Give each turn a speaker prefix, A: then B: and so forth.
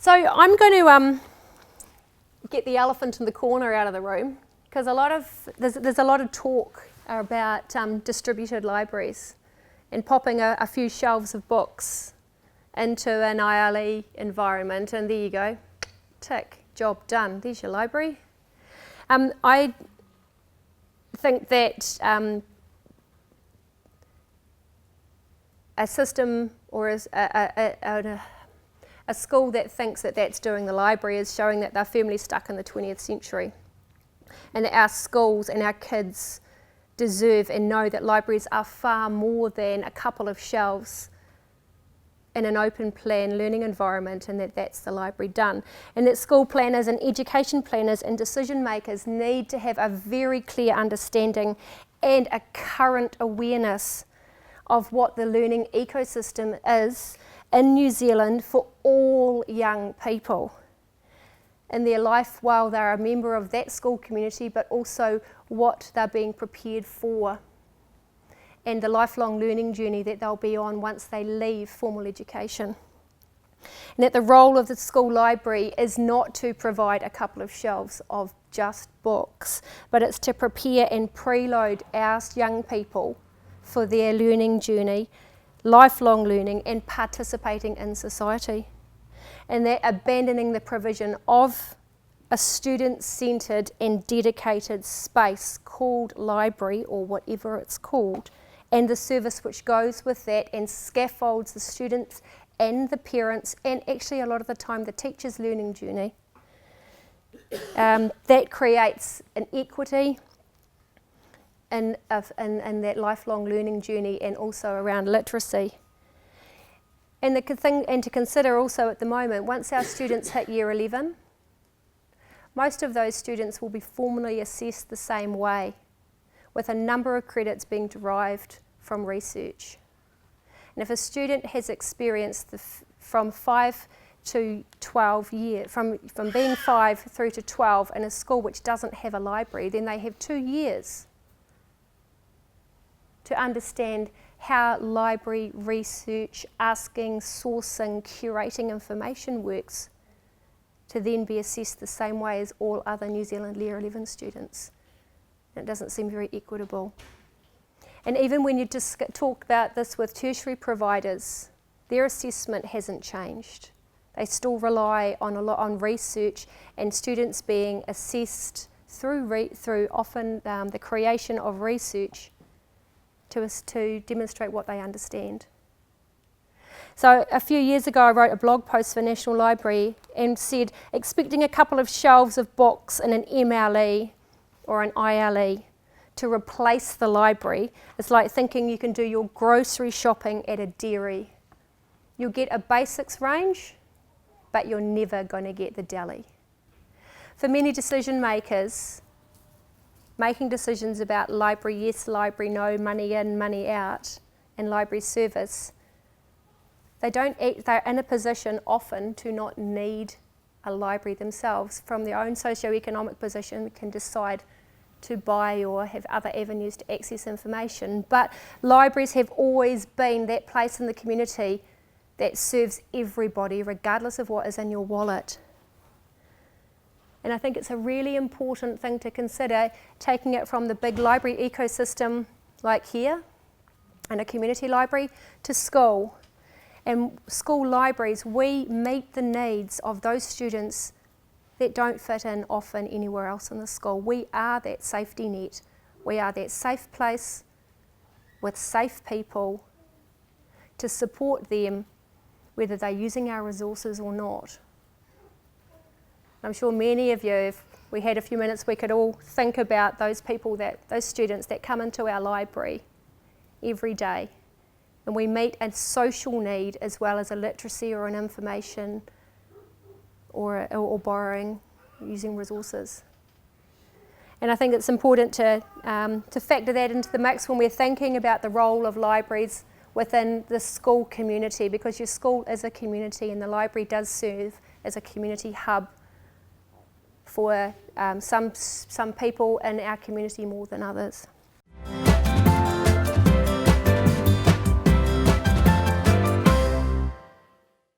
A: So I'm going to get the elephant in the corner out of the room, because there's a lot of talk about distributed libraries and popping a few shelves of books into an ILE environment, and there you go, tick, job done, there's your library. I think that a system or a school that thinks that that's doing the library is showing that they're firmly stuck in the 20th century, and that our schools and our kids deserve and know that libraries are far more than a couple of shelves in an open plan learning environment, and that's the library done. And that school planners and education planners and decision makers need to have a very clear understanding and a current awareness of what the learning ecosystem is in New Zealand for all young people in their life while they're a member of that school community, but also what they're being prepared for and the lifelong learning journey that they'll be on once they leave formal education. And that the role of the school library is not to provide a couple of shelves of just books, but it's to prepare and preload our young people for their learning journey, lifelong learning and participating in society. And that abandoning the provision of a student-centred and dedicated space called library, or whatever it's called, and the service which goes with that and scaffolds the students and the parents and actually a lot of the time the teacher's learning journey. That creates an equity in that lifelong learning journey and also around literacy. And to consider also at the moment, once our students hit year 11, most of those students will be formally assessed the same way, with a number of credits being derived from research. And if a student has experienced from 5 to 12 years, from being 5 through to 12 in a school which doesn't have a library, then they have 2 years to understand how library research, asking, sourcing, curating information works, to then be assessed the same way as all other New Zealand Year 11 students. It doesn't seem very equitable. And even when you just talk about this with tertiary providers, their assessment hasn't changed. They still rely on a lot on research and students being assessed through often the creation of research to demonstrate what they understand. So a few years ago I wrote a blog post for National Library and said, expecting a couple of shelves of books in an MLE or an ILE to replace the library is like thinking you can do your grocery shopping at a dairy. You'll get a basics range, but you're never going to get the deli. For many decision makers, making decisions about library yes, library no, money in, money out, and library service, they're in a position often to not need a library themselves. From their own socio-economic position, can decide to buy or have other avenues to access information. But libraries have always been that place in the community that serves everybody, regardless of what is in your wallet. And I think it's a really important thing to consider, taking it from the big library ecosystem like here, and a community library, to school. And school libraries, we meet the needs of those students that don't fit in often anywhere else in the school. We are that safety net. We are that safe place with safe people to support them, whether they're using our resources or not. I'm sure many of you, if we had a few minutes, we could all think about those people, those students that come into our library every day. And we meet a social need as well as a literacy or an information or borrowing, using resources. And I think it's important to factor that into the mix when we're thinking about the role of libraries within the school community, because your school is a community and the library does serve as a community hub for some people in our community more than others.